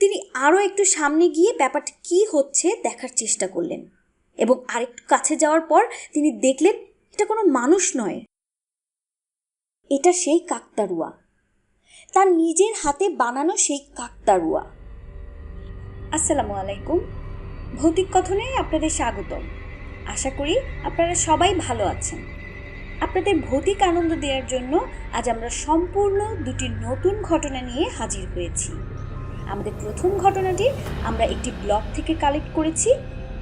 তিনি আরও একটু সামনে গিয়ে ব্যাপারটা কী হচ্ছে দেখার চেষ্টা করলেন এবং আরেকটু কাছে যাওয়ার পর তিনি দেখলেন এটা কোনো মানুষ নয়, এটা সেই কাকতাড়ুয়া, তার নিজের হাতে বানানো সেই কাকতাড়ুয়া। আসসালামু আলাইকুম, ভৌতিক কথনে আপনাদের স্বাগতম। আশা করি আপনারা সবাই ভালো আছেন। আপনাদের ভৌতিক আনন্দ দেওয়ার জন্য আজ আমরা সম্পূর্ণ দুটি নতুন ঘটনা নিয়ে হাজির হয়েছি। আমাদের প্রথম ঘটনাটি আমরা একটি ব্লগ থেকে কালেক্ট করেছি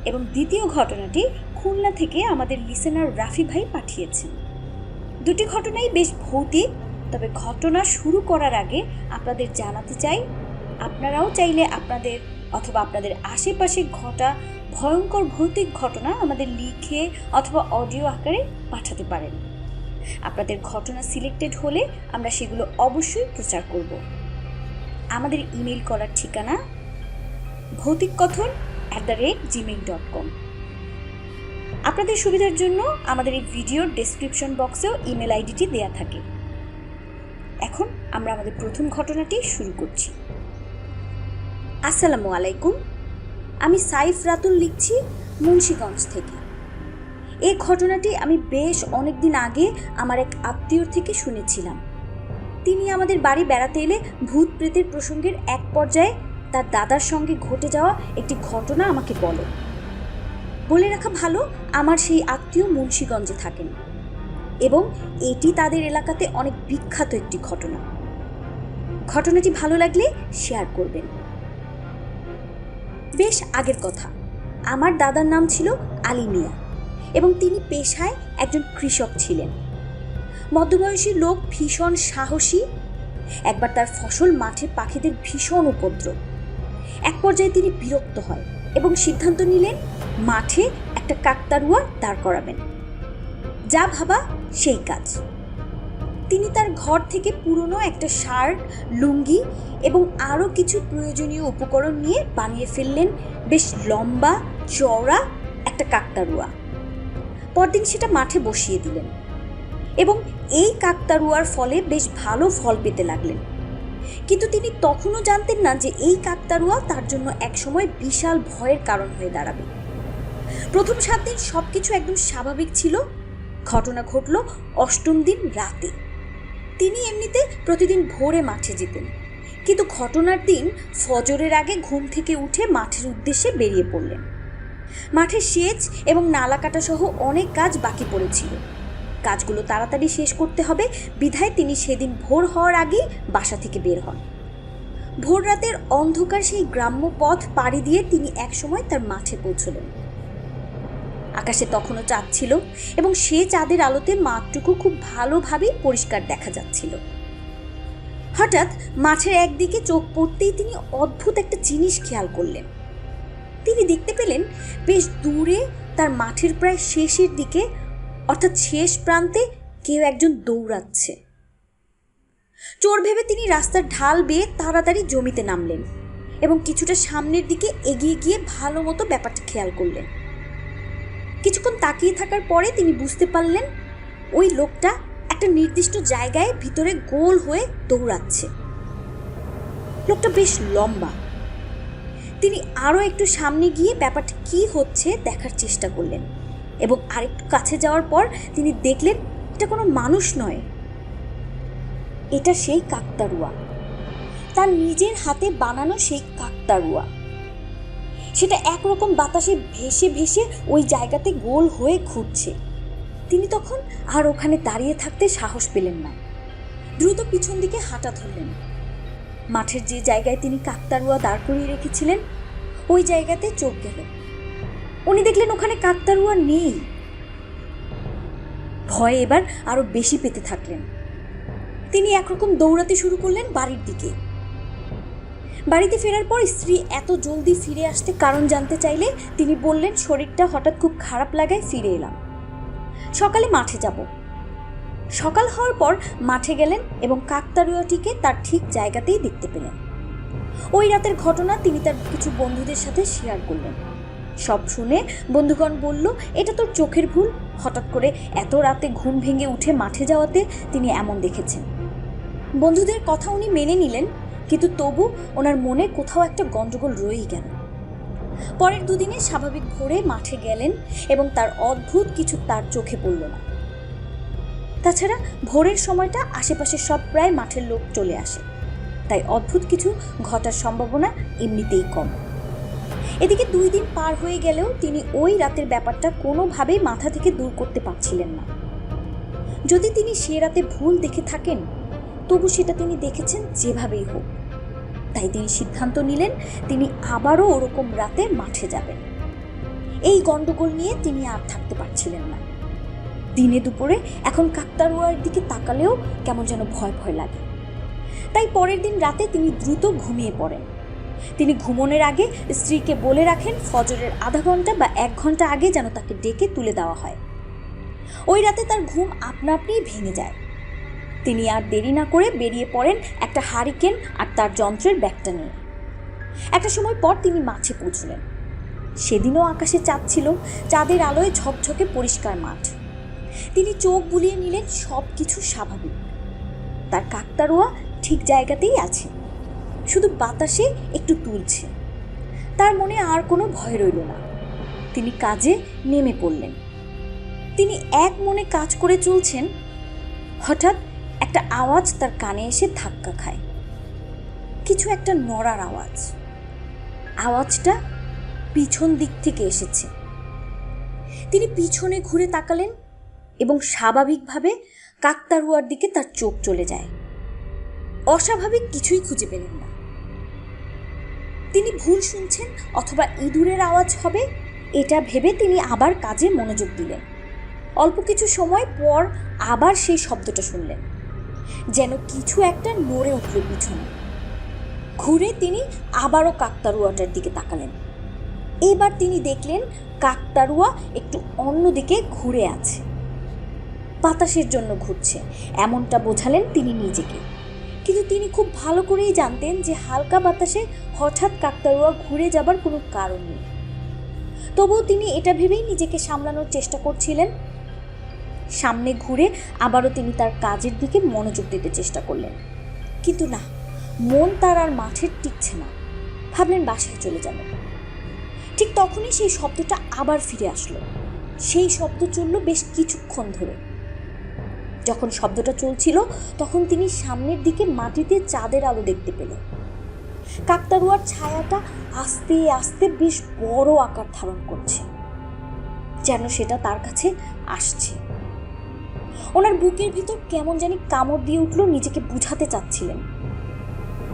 এবং দ্বিতীয় ঘটনাটি খুলনা থেকে আমাদের লিসেনার রাফি ভাই পাঠিয়েছেন। দুটি ঘটনাই বেশ ভৌতিক, তবে ঘটনা শুরু করার আগে আপনাদের জানাতে চাই আপনারাও চাইলে আপনাদের অথবা আপনাদের আশেপাশে ঘটা ভয়ঙ্কর ভৌতিক ঘটনা আমাদের লিখে অথবা অডিও আকারে পাঠাতে পারেন। আপনাদের ঘটনা সিলেক্টেড হলে আমরা সেগুলো অবশ্যই প্রচার করব। আমাদের ইমেল করার ঠিকানা ভৌতিককথন@gmail.com। আপনাদের সুবিধার জন্য আমাদের এই ভিডিওর ডেসক্রিপশন বক্সেও ইমেল আইডিটি দেয়া থাকে। এখন আমরা আমাদের প্রথম ঘটনাটি শুরু করছি। আসসালামু আলাইকুম, আমি সাইফ রাতুল লিখছি মুন্সিগঞ্জ থেকে। এই ঘটনাটি আমি বেশ অনেক দিন আগে আমার এক আত্মীয়র থেকে শুনেছিলাম। তিনি আমাদের বাড়ি বেড়াতে এলে ভূত প্রেতের প্রসঙ্গের এক পর্যায়ে তার দাদার সঙ্গে ঘটে যাওয়া একটি ঘটনা আমাকে বলে রাখা ভালো, আমার সেই আত্মীয় মুন্সিগঞ্জে থাকেন এবং এটি তাদের এলাকাতে অনেক বিখ্যাত একটি ঘটনা। ঘটনাটি ভালো লাগলে শেয়ার করবেন। বেশ আগের কথা, আমার দাদার নাম ছিল আলী মিয়া এবং তিনি পেশায় একজন কৃষক ছিলেন। মধ্যবয়সী লোক, ভীষণ সাহসী। একবার তার ফসল মাঠে পাখিদের ভীষণ উপদ্রব। এক পর্যায়ে তিনি বিরক্ত হয় এবং সিদ্ধান্ত নিলেন মাঠে একটা কাকতাড়ুয়া দাঁড় করাবেন। যা ভাবা সেই কাজ। তিনি তার ঘর থেকে পুরনো একটা শার্ট, লুঙ্গি এবং আরও কিছু প্রয়োজনীয় উপকরণ নিয়ে বানিয়ে ফেললেন বেশ লম্বা চওড়া একটা কাকতাড়ুয়া। পরদিন সেটা মাঠে বসিয়ে দিলেন এবং এই কাকতাড়ুয়ার ফলে বেশ ভালো ফল পেতে লাগলেন। কিন্তু তিনি তখনও জানতেন না যে এই কাকতাড়ুয়া তার জন্য একসময় বিশাল ভয়ের কারণ হয়ে দাঁড়াবে। প্রথম 7 দিন সবকিছু একদম স্বাভাবিক ছিল। ঘটনা ঘটল 8ম দিন রাতে। তিনি এমনিতে প্রতিদিন ভোরে মাঠে যেতেন, কিন্তু ঘটনার দিন ফজরের আগে ঘুম থেকে উঠে মাঠের উদ্দেশ্যে বেরিয়ে পড়লেন। মাঠে সেচ এবং নালা কাটা সহ অনেক কাজ বাকি পড়েছিল। কাজগুলো তাড়াতাড়ি শেষ করতে হবে বিধায় তিনি সেদিন ভোর হওয়ার আগেই বাসা থেকে বের হন। ভোর রাতের অন্ধকার সেই গ্রাম্য পথ পাড়ি দিয়ে তিনি একসময় তার মাঠে পৌঁছলেন। আকাশে তখনও চাঁদ ছিল এবং সে চাঁদের আলোতে মাঠটুকু খুব ভালোভাবেই পরিষ্কার দেখা যাচ্ছিল। হঠাৎ মাঠের একদিকে চোখ পড়তেই তিনি অদ্ভুত একটা জিনিস খেয়াল করলেন। তিনি দেখতে পেলেন বেশ দূরে তার মাঠের প্রায় শেষের দিকে, অর্থাৎ শেষ প্রান্তে কেউ একজন দৌড়াচ্ছে। চোর ভেবে তিনি রাস্তার ঢাল বেয়ে তাড়াতাড়ি জমিতে নামলেন এবং কিছুটা সামনের দিকে এগিয়ে গিয়ে ভালো মতো ব্যাপারটা খেয়াল করলেন। কিছুক্ষণ তাকিয়ে থাকার পরে তিনি বুঝতে পারলেন ওই লোকটা একটা নির্দিষ্ট জায়গায় ভিতরে গোল হয়ে দৌড়াচ্ছে। লোকটা বেশ লম্বা। তিনি আরও একটু সামনে গিয়ে ব্যাপারটা কী হচ্ছে দেখার চেষ্টা করলেন এবং আরেকটু কাছে যাওয়ার পর তিনি দেখলেন এটা কোনো মানুষ নয়, এটা সেই কাকতাড়ুয়া, তার নিজের হাতে বানানো সেই কাকতাড়ুয়া। সেটা একরকম বাতাসে ভেসে ভেসে ওই জায়গাতে গোল হয়ে ঘুরছে। তিনি তখন আর ওখানে দাঁড়িয়ে থাকতে সাহস পেলেন না। দ্রুত পিছন দিকে হাঁটা ধরলেন। মাঠের যে জায়গায় তিনি কাকতাড়ুয়া দাঁড় করিয়ে রেখেছিলেন ওই জায়গাতে চোখ গেল। উনি দেখলেন ওখানে কাকতাড়ুয়া নেই। ভয়ে এবার আরো বেশি পেতে থাকলেন। তিনি একরকম দৌড়াতে শুরু করলেন বাড়ির দিকে। বাড়িতে ফেরার পর স্ত্রী এত জলদি ফিরে আসতে কারণ জানতে চাইলে তিনি বললেন শরীরটা হঠাৎ খুব খারাপ লাগায় ফিরে এলাম, সকালে মাঠে যাব। সকাল হওয়ার পর মাঠে গেলেন এবং কাকতাড়ুয়াটিকে তার ঠিক জায়গাতেই দেখতে পেলেন। ওই রাতের ঘটনা তিনি তার কিছু বন্ধুদের সাথে শেয়ার করলেন। সব শুনে বন্ধুগণ বলল, এটা তোর চোখের ভুল, হঠাৎ করে এত রাতে ঘুম ভেঙে উঠে মাঠে যাওয়াতে তিনি এমন দেখেছেন। বন্ধুদের কথা উনি মেনে নিলেন, কিন্তু তবু ওনার মনে কোথাও একটা গন্ডগোল রয়েই গেল। পরের দুদিনে স্বাভাবিক ভোরে মাঠে গেলেন এবং তার অদ্ভুত কিছু তার চোখে পড়ল না। তাছাড়া ভোরের সময়টা আশেপাশে সব প্রায় মাঠের লোক চলে আসে, তাই অদ্ভুত কিছু ঘটার সম্ভাবনা এমনিতেই কম। এদিকে 2 দিন পার হয়ে গেলেও তিনি ওই রাতের ব্যাপারটা কোনোভাবেই মাথা থেকে দূর করতে পারছিলেন না। যদি তিনি সে রাতে ভুল দেখে থাকেন, তবু সেটা তিনি দেখেছেন যেভাবেই হোক। তাই তিনি সিদ্ধান্ত নিলেন তিনি আবারও ওরকম রাতে মাঠে যাবেন। এই গন্ডগোল নিয়ে তিনি আর থাকতে পারছিলেন না। দিনে দুপুরে এখন কাকতাড়ুয়ার দিকে তাকালেও কেমন যেন ভয় ভয় লাগে। তাই পরের দিন রাতে তিনি দ্রুত ঘুমিয়ে পড়েন। তিনি ঘুমোনোর আগে স্ত্রীকে বলে রাখেন ফজরের আধা ঘন্টা বা 1 ঘন্টা আগে যেন তাকে ডেকে তুলে দেওয়া হয়। ওই রাতে তার ঘুম আপনা আপনিই ভেঙে যায়। তিনি আর দেরি না করে বেরিয়ে পড়েন একটা হারিকেন আর তার যন্ত্রের ব্যাগটা নিয়ে। একটা সময় পর তিনি মাঠে পৌঁছলেন। সেদিনও আকাশে চাঁদ ছিল, চাঁদের আলোয় ঝকঝকে পরিষ্কার মাঠ। তিনি চোখ বুলিয়ে নিলেন, সব কিছু স্বাভাবিক। তার কাকতাড়ুয়া ঠিক জায়গাতেই আছে, শুধু বাতাসে একটু তুলছে। তার মনে আর কোনো ভয় রইল না। তিনি কাজে নেমে পড়লেন। তিনি এক মনে কাজ করে চলছেন, হঠাৎ একটা আওয়াজ তার কানে এসে ধাক্কা খায়। কিছু একটা নড়ার আওয়াজ। আওয়াজটা পিছন দিক থেকে এসেছে। তিনি পিছনে ঘুরে তাকালেন এবং স্বাভাবিকভাবে কাকতাড়ুয়ার দিকে তার চোখ চলে যায়। অস্বাভাবিক কিছুই খুঁজে পেলেন না। তিনি ভুল শুনছেন অথবা ইঁদুরের আওয়াজ হবে, এটা ভেবে তিনি আবার কাজে মনোযোগ দিলেন। অল্প কিছু সময় পর আবার সেই শব্দটা শুনলেন, যেন কিছু একটা নড়ে উঠল পিছনে। ঘুরে তিনি আবারও কাকতাড়ুয়াটার দিকে তাকালেন। এবার তিনি দেখলেন কাকতাড়ুয়া একটু অন্যদিকে ঘুরে আছে, বাতাসের জন্য ঘুরছে এমনটা বোঝালেন তিনি নিজেকে। কিন্তু তিনি খুব ভালো করেই জানতেন যে হালকা বাতাসে হঠাৎ কাকতাড়ুয়া ঘুরে যাবার কোনো কারণ নেই। তবুও তিনি এটা ভেবেই নিজেকে সামলানোর চেষ্টা করছিলেন। সামনে ঘুরে আবারও তিনি তার কাজের দিকে মনোযোগ দিতে চেষ্টা করলেন, কিন্তু না, মন তার আর মাঠে টিকছে না। ভাবলেন বাসায় চলে যাবেন। ঠিক তখনই সেই শব্দটা আবার ফিরে আসলো। সেই শব্দ চলল বেশ কিছুক্ষণ ধরে। যখন শব্দটা চলছিল তখন তিনি সামনের দিকে মাটিতে চাঁদের আলো দেখতে পেলেন। কাকতাড়ুয়ার ছায়াটা আস্তে আস্তে বেশ বড় আকার ধারণ করছে, যেন সেটা তার কাছে আসছে। ওনার বুকের ভিতর কেমন জানি কামড় দিয়ে উঠল। নিজেকে বুঝাতে চাচ্ছিলেন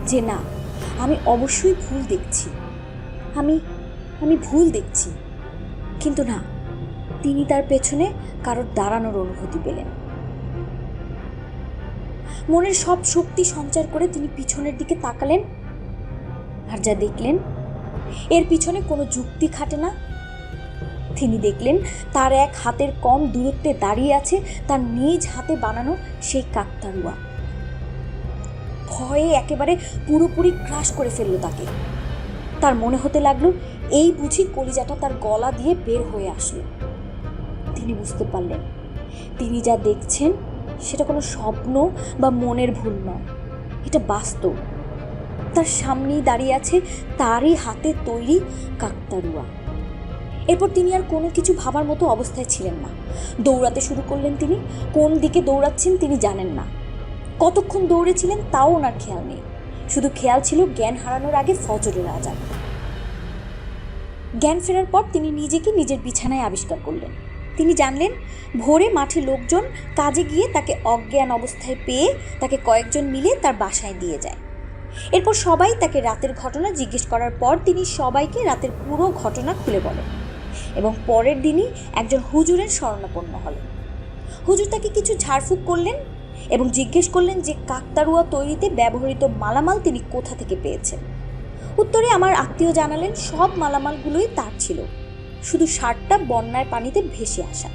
যে না, আমি অবশ্যই ভুল দেখছি, আমি ভুল দেখছি। কিন্তু না, তিনি তার পেছনে কারোর দাঁড়ানোর অনুভূতি পেলেন। মনের সব শক্তি সঞ্চার করে তিনি পিছনের দিকে তাকালেন, আর যা দেখলেন এর পিছনে কোনো যুক্তি খাটে না। তিনি দেখলেন তার এক হাতের কম দূরত্বে দাঁড়িয়ে আছে তার নিজ হাতে বানানো সেই কাকতাড়ুয়া। ভয়ে একেবারে পুরোপুরি ক্রাশ করে ফেলল তাকে। তার মনে হতে লাগলো এই বুঝি কলিজাটা তার গলা দিয়ে বের হয়ে আসলো। তিনি বুঝতে পারলেন তিনি যা দেখছেন সেটা কোনো স্বপ্ন বা মনের ভুল নয়, এটা বাস্তব। তার সামনেই দাঁড়িয়ে আছে তারই হাতে তৈরি কাকতাড়ুয়া। এরপর তিনি আর কোনো কিছু ভাবার মতো অবস্থায় ছিলেন না। দৌড়াতে শুরু করলেন। তিনি কোন দিকে দৌড়াচ্ছেন তিনি জানেন না। কতক্ষণ দৌড়েছিলেন তাও ওনার খেয়াল নেই। শুধু খেয়াল ছিল জ্ঞান হারানোর আগে ফজরের আজান। জ্ঞান ফেরার পর তিনি নিজেকে নিজের বিছানায় আবিষ্কার করলেন। তিনি জানলেন ভোরে মাঠে লোকজন কাজে গিয়ে তাকে অজ্ঞান অবস্থায় পেয়ে তাকে কয়েকজন মিলে তার বাসায় দিয়ে যায়। এরপর সবাই তাকে রাতের ঘটনা জিজ্ঞেস করার পর তিনি সবাইকে রাতের পুরো ঘটনা খুলে বলেন এবং পরের দিনই একজন হুজুরের শরণাপন্ন হলেন। হুজুর তাকে কিছু ঝাড়ফুঁক করলেন এবং জিজ্ঞেস করলেন যে কাকতাড়ুয়া তৈরিতে ব্যবহৃত মালামাল তিনি কোথা থেকে পেয়েছেন। উত্তরে আমার আত্মীয় জানালেন সব মালামালগুলোই তার ছিল, শুধু শার্টটা বন্যার পানিতে ভেসে আসা।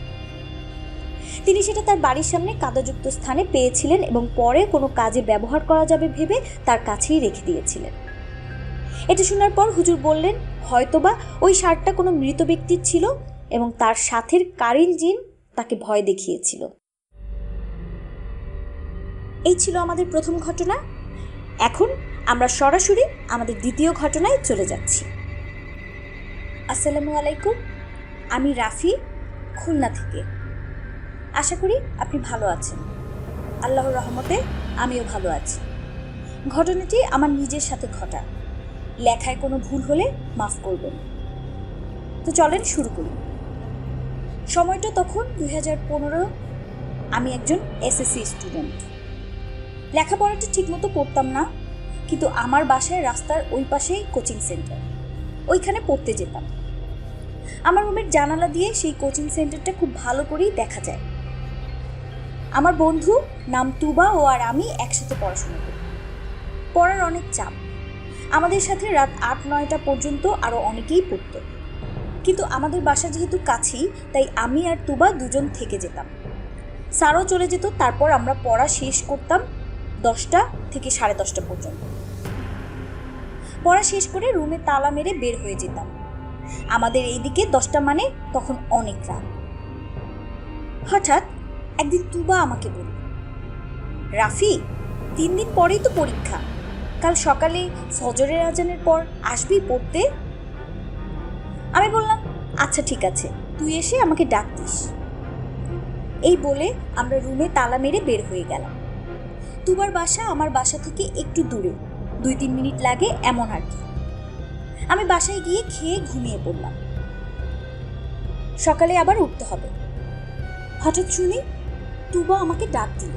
তিনি সেটা তার বাড়ির সামনে কাদাযুক্ত স্থানে পেয়েছিলেন এবং পরে কোনো কাজে ব্যবহার করা যাবে ভেবে তার কাছেই রেখে দিয়েছিলেন। এটা শোনার পর হুজুর বললেন হয়তোবা ওই শার্টটা কোনো মৃত ব্যক্তির ছিল এবং তার সাথের কারিন জিন তাকে ভয় দেখিয়েছিল। এই ছিল আমাদের প্রথম ঘটনা। এখন আমরা সরাসরি আমাদের দ্বিতীয় ঘটনায় চলে যাচ্ছি। আসসালামু আলাইকুম, আমি রাফি, খুলনা থেকে। আশা করি আপনি ভালো আছেন। আল্লাহর রহমতে আমিও ভালো আছি। ঘটনাটি আমার নিজের সাথে ঘটা, লেখায় কোনো ভুল হলে মাফ করবেন। তো চলেন শুরু করি। সময়টা তখন 2015। আমি একজন এসএসসি স্টুডেন্ট। লেখাপড়াটা ঠিকমতো করতাম না, কিন্তু আমার বাসায় রাস্তার ওই পাশেই কোচিং সেন্টার, ওইখানে পড়তে যেতাম। আমার রুমের জানালা দিয়ে সেই কোচিং সেন্টারটা খুব ভালো করেই দেখা যায়। আমার বন্ধু নাম তুবা ও আর আমি একসাথে পড়াশোনা করি। পড়ার অনেক চাপ, আমাদের সাথে রাত 8-9টা পর্যন্ত আরও অনেকেই পড়ত। কিন্তু আমাদের বাসা যেহেতু কাছেই, তাই আমি আর তুবা দুজন থেকে যেতাম। স্যারও চলে যেত। তারপর আমরা পড়া শেষ করতাম 10টা থেকে 10:30 পর্যন্ত। পড়া শেষ করে রুমে তালা মেরে বের হয়ে যেতাম। আমাদের এইদিকে 10টা মানে তখন অনেক রাত। হঠাৎ একদিন তুবা আমাকে বলল, রাফি, 3 দিন পরেই তো পরীক্ষা, কাল সকালে ফজরের আজানের পর আসবি পড়তে? আমি বললাম, আচ্ছা ঠিক আছে, তুই এসে আমাকে ডাক দিস। এই বলে আমরা রুমে তালা মেরে বের হয়ে গেলাম। তুবার বাসা আমার বাসা থেকে একটু দূরে, 2-3 মিনিট লাগে এমন আর কি। আমি বাসায় গিয়ে খেয়ে ঘুমিয়ে পড়লাম। সকালে আবার উঠতে হবে। হঠাৎ শুনি তুবা আমাকে ডাক দিল,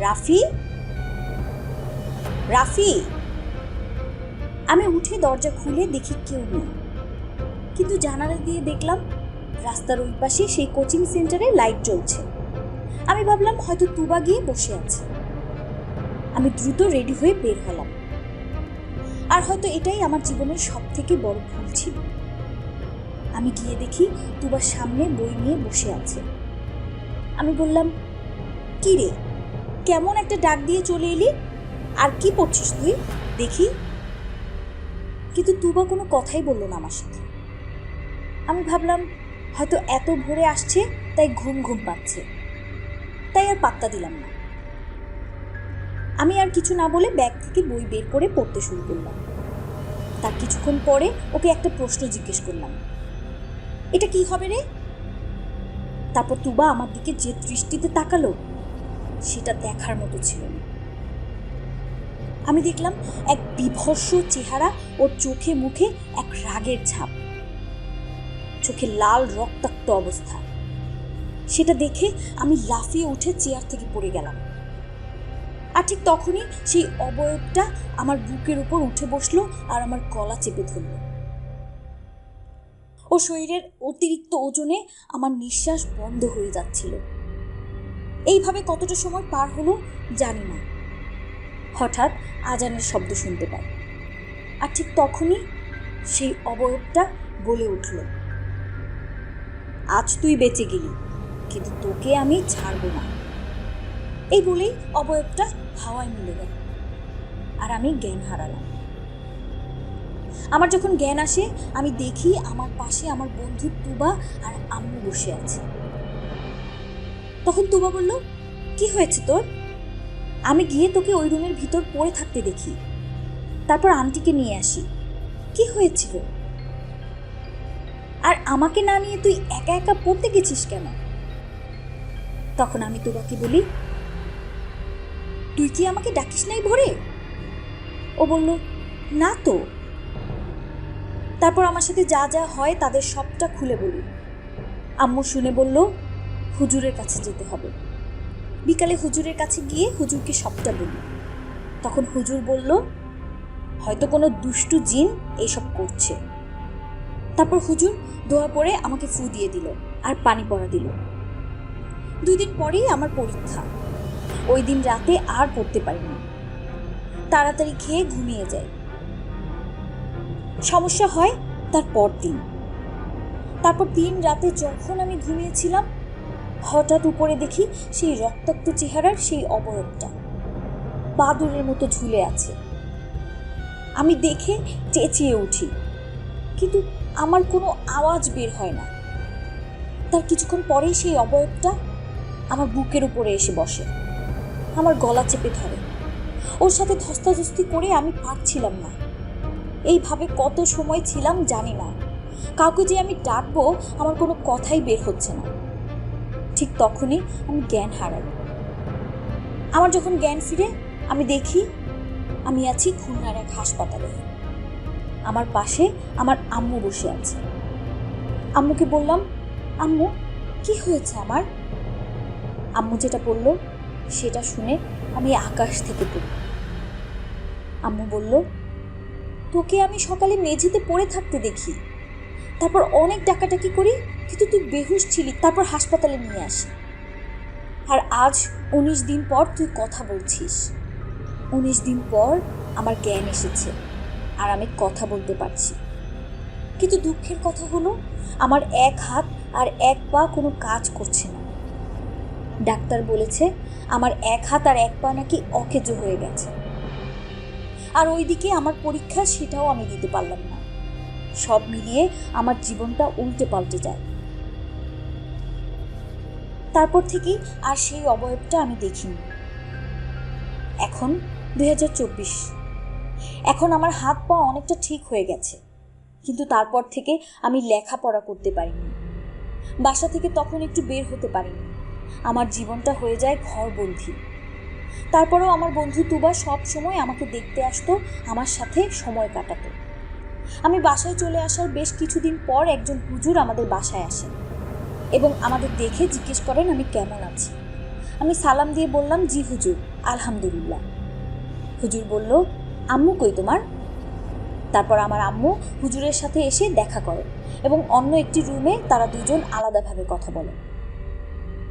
রাফি, রাফি। আমি উঠে দরজা খুলে দেখি কেউ নেই, কিন্তু জানালা দিয়ে দেখলাম রাস্তার ওই পাশে সেই কোচিং সেন্টারে লাইট জ্বলছে। আমি ভাবলাম হয়তো তুবা গিয়ে বসে আছে। আমি দ্রুত রেডি হয়ে বের হলাম। আর হয়তো এটাই আমার জীবনের সব থেকে বড় ভুল ছিল। আমি গিয়ে দেখি তুবার সামনে বই নিয়ে বসে আছে। আমি বললাম, কি রে, কেমন একটা ডাক দিয়ে চলে এলি? আর কি পড়ছিস তুই, দেখি? কিন্তু তুবা কোনো কথাই বলল না আমার সাথে। আমি ভাবলাম হয়তো এত ভোরে আসছে, তাই ঘুম ঘুম পাচ্ছে, তাই আর পাত্তা দিলাম না। আমি আর কিছু না বলে ব্যাগ থেকে বই বের করে পড়তে শুরু করলাম। তার কিছুক্ষণ পরে ওকে একটা প্রশ্ন জিজ্ঞেস করলাম, এটা কি হবে রে? তারপর তুবা আমার দিকে যে দৃষ্টিতে তাকালো, সেটা দেখার মতো ছিল না। আমি দেখলাম এক বিভৎস চেহারা, ওর চোখে মুখে এক রাগের ছাপ, চোখে লাল রক্তাক্ত অবস্থা। সেটা দেখে আমি লাফিয়ে উঠে চেয়ার থেকে পড়ে গেলাম। আর ঠিক তখনই সেই অবয়বটা আমার বুকের উপর উঠে বসলো আর আমার গলা চেপে ধরল। ও শরীরের অতিরিক্ত ওজনে আমার নিঃশ্বাস বন্ধ হয়ে যাচ্ছিল। এইভাবে কতটা সময় পার হলো জানি না। হঠাৎ আজানের শব্দ শুনতে পাই। আর ঠিক তখনই সেই অবয়বটা বলে উঠল, আজ তুই বেঁচে গেলি, কিন্তু তোকে আমি ছাড়ব না। এই বলেই অবয়বটা হাওয়ায় মিলে গেল আর আমি জ্ঞান হারালাম। আমার যখন জ্ঞান আসে, আমি দেখি আমার পাশে আমার বন্ধু তুবা আর আম্মু বসে আছে। তখন তুবা বলল, কি হয়েছে তোর? আমি গিয়ে তোকে ওই রুমের ভিতর পড়ে থাকতে দেখি, তারপর আন্টিকে নিয়ে আসি। কি হয়েছিল? আর আমাকে না নিয়ে তুই একা একা পড়তে গেছিস কেন? তখন আমি তুবাকে বলি, তুই কি আমাকে ডাকিস নাই ভোরে? ও বলল, না তো। তারপর আমার সাথে যা যা হয় তাদের সবটা খুলে বলি। আম্মু শুনে বলল, হুজুরের কাছে যেতে হবে। বিকালে হুজুরের কাছে গিয়ে হুজুরকে সবটা বলি। তখন হুজুর বলল, হয়তো কোনো দুষ্টু জিন এইসব করছে। তারপর হুজুর দোয়া পড়ে আমাকে ফু দিয়ে দিল আর পানি পড়া দিল। 2 দিন পরেই আমার পরীক্ষা। ওই দিন রাতে আর পড়তে পারিনি, তাড়াতাড়ি খেয়ে ঘুমিয়ে যাই। সমস্যা হয় তার পরদিন। তারপর 3 রাতে যখন আমি ঘুমিয়েছিলাম, হঠাৎ উপরে দেখি সেই রক্তাক্ত চেহারার সেই অবয়বটা বাদুড়ের মতো ঝুলে আছে। আমি দেখে চেঁচিয়ে উঠি, কিন্তু আমার কোনো আওয়াজ বের হয় না। তার কিছুক্ষণ পরেই সেই অবয়বটা আমার বুকের উপরে এসে বসে, আমার গলা চেপে ধরে ওর সাথে ধস্তাধস্তি করে আমি পারছিলাম না। এইভাবে কত সময় ছিলাম জানি না। কাউকে যে আমি ডাকবো আমার কোনো কথাই বের হচ্ছে না। ঠিক তখনই আমি জ্ঞান হারাই। আমার যখন জ্ঞান ফিরে আমি দেখি আমি আছি খুলনার এক হাসপাতালে। আমার পাশে আমার আম্মু বসে আছে। আম্মুকে বললাম, আম্মু কি হয়েছে আমার? আম্মু যেটা বলল সেটা শুনে আমি আকাশ থেকে পড়ি। আম্মু বলল, তোকে আমি সকালে মেঝেতে পড়ে থাকতে দেখি, তারপর অনেক ডাকাডাকি করি, কিন্তু তুই বেহুশ ছিলি, তারপর হাসপাতালে নিয়ে আসি। আর আজ 19 দিন পর তুই কথা বলছিস। 19 দিন পর আমার জ্ঞান এসেছে আর আমি কথা বলতে পারছি। কিন্তু দুঃখের কথা হলো আমার এক হাত আর এক পা কোনো কাজ করছে না। ডাক্তার বলেছে আমার এক হাত আর এক পা নাকি অকেজো হয়ে গেছে। আর ওইদিকে আমার পরীক্ষা, সেটাও আমি দিতে পারলাম না। সব মিলিয়ে আমার জীবনটা উল্টে পাল্টে যায়। তারপর থেকেই আর সেই অবয়বটা আমি দেখিনি। এখন 2024। এখন আমার হাত পা অনেকটা ঠিক হয়ে গেছে, কিন্তু তারপর থেকে আমি লেখাপড়া করতে পারিনি। বাসা থেকে তখন একটু বের হতে পারিনি। আমার জীবনটা হয়ে যায় ঘরবন্দি। তারপরেও আমার বন্ধু তুবা সব সময় আমাকে দেখতে আসতো, আমার সাথে সময় কাটাতো। আমি বাসায় চলে আসার বেশ কিছুদিন পর একজন হুজুর আমাদের বাসায় আসেন এবং আমাদের দেখে জিজ্ঞেস করেন আমি কেমন আছি। আমি সালাম দিয়ে বললাম, জি হুজুর, আলহামদুলিল্লাহ। হুজুর বলল, আম্মু কই তোমার? তারপর আমার আম্মু হুজুরের সাথে এসে দেখা করে এবং অন্য একটি রুমে তারা দুজন আলাদাভাবে কথা বলে।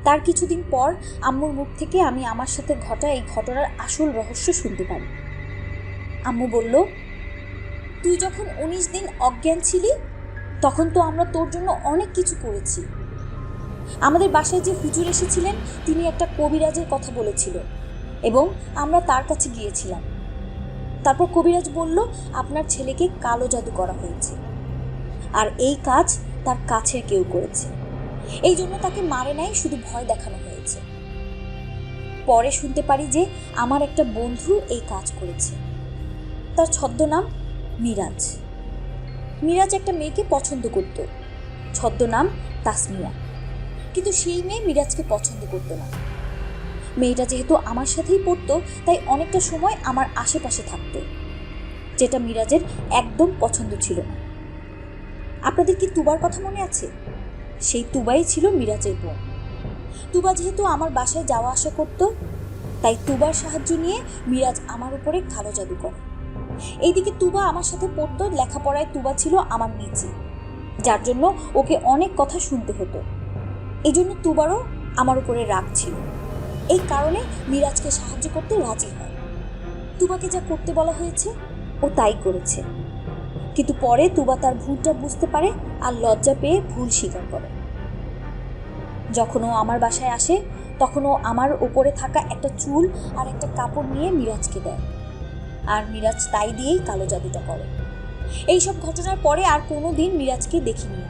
তার কিছুদিন পর আম্মুর মুখ থেকে আমি আমার সাথে ঘটা এই ঘটনার আসল রহস্য শুনতে পারি। আম্মু বলল, তুই যখন 19 দিন অজ্ঞান ছিলি তখন তো আমরা তোর জন্য অনেক কিছু করেছি। আমাদের বাসায় যে হুজুর এসেছিলেন তিনি একটা কবিরাজের কথা বলেছিল এবং আমরা তার কাছে গিয়েছিলাম। তারপর কবিরাজ বলল আপনার ছেলেকে কালো জাদু করা হয়েছে আর এই কাজ তার কাছের কেউ করেছে, এই জন্য তাকে মারে নাই, শুধু ভয় দেখানো হয়েছে। পরে শুনতে পারি যে আমার একটা বন্ধু এই কাজ করেছে। তার ছদ্মনাম মিরাজ। মিরাজ একটা মেয়েকে পছন্দ করত, ছদ্মনাম তাসমিয়া। কিন্তু সেই মেয়ে মিরাজকে পছন্দ করতো না। মেয়েটা যেহেতু আমার সাথেই পড়তো তাই অনেকটা সময় আমার আশেপাশে থাকতো, যেটা মিরাজের একদম পছন্দ ছিল না। আপনাদের কি তুবার কথা মনে আছে? সেই তুবাই ছিল মিরাজের বোন। তুবা যেহেতু আমার বাসায় যাওয়া আসা করতো তাই তুবার সাহায্য নিয়ে মিরাজ আমার উপরে কালো জাদু করে। এইদিকে তুবা আমার সাথে পড়তো, লেখাপড়ায় তুবা ছিল আমার নিচে, যার জন্য ওকে অনেক কথা শুনতে হতো। এই জন্য তুবারও আমার উপরে রাগ ছিল। এই কারণে মিরাজকে সাহায্য করতে রাজি হয়। তুবাকে যা করতে বলা হয়েছে ও তাই করেছে, কিন্তু পরে তুবা তার ভুলটা বুঝতে পারে আর লজ্জা পেয়ে ভুল স্বীকার করে। যখন ও আমার বাসায় আসে তখন ও আমার উপরে থাকা একটা চুল আর একটা কাপড় নিয়ে মিরাজকে দেয়, আর মিরাজ তাই দিয়েই কালো জাদুটা করে। এইসব ঘটনার পরে আর কোনো দিন মিরাজকে দেখিনি।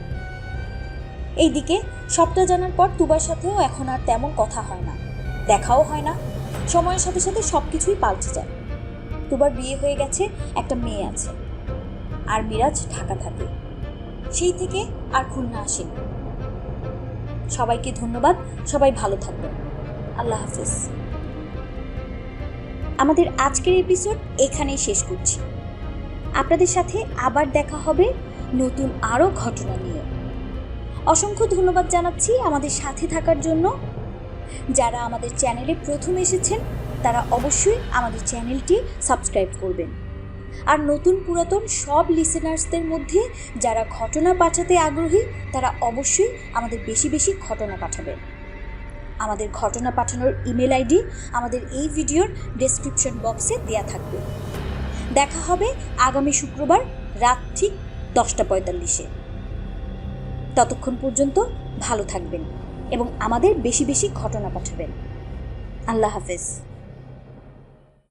এইদিকে সবটা জানার পর তুবার সাথেও এখন আর তেমন কথা হয় না, দেখাও হয় না। সময়ের সাথে সাথে সব কিছুই পাল্টে যায়। তুবার বিয়ে হয়ে গেছে, একটা মেয়ে আছে, আর মিরাজ ঢাকা থাকে। সেই থেকে আর খুলনা আসেনি। সবাইকে ধন্যবাদ, সবাই ভালো থাকবেন। আল্লাহ হাফেজ। আমাদের আজকের এপিসোড এখানেই শেষ করছি। আপনাদের সাথে আবার দেখা হবে নতুন আরও ঘটনা নিয়ে। অসংখ্য ধন্যবাদ জানাচ্ছি আমাদের সাথে থাকার জন্য। যারা আমাদের চ্যানেলে প্রথম এসেছেন তারা অবশ্যই আমাদের চ্যানেলটি সাবস্ক্রাইব করবেন। আর নতুন পুরাতন সব লিসেনার্সদের মধ্যে যারা ঘটনা পাঠাতে আগ্রহী তারা অবশ্যই আমাদের বেশি বেশি ঘটনা পাঠাবেন। আমাদের ঘটনা পাঠানোর ইমেল আইডি আমাদের এই ভিডিওর ডেসক্রিপশন বক্সে দেয়া থাকবে। দেখা হবে আগামী শুক্রবার রাত ঠিক 10:45-এ। ততক্ষণ পর্যন্ত ভালো থাকবেন এবং আমাদের বেশি বেশি ঘটনা পাঠাবেন। আল্লাহ হাফেজ।